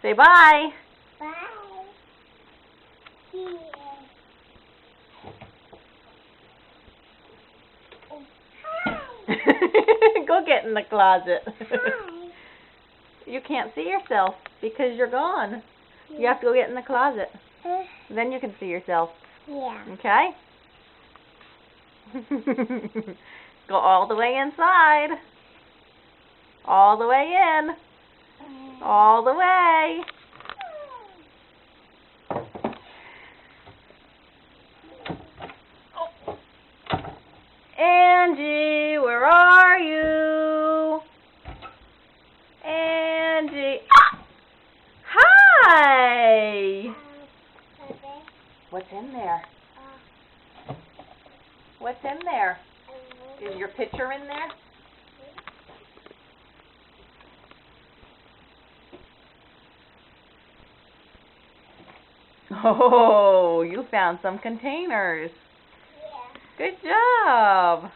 Say bye. Bye. Yeah. Go get in the closet. Hi. You can't see yourself because you're gone. You have to go get in the closet. Then you can see yourself. Yeah. Okay? Go all the way inside. All the way in. All the way. Angie, where are you? Angie. Ah! Hi! What's in there? What's in there? Is your picture in there? Oh, you found some containers. Yeah. Good job.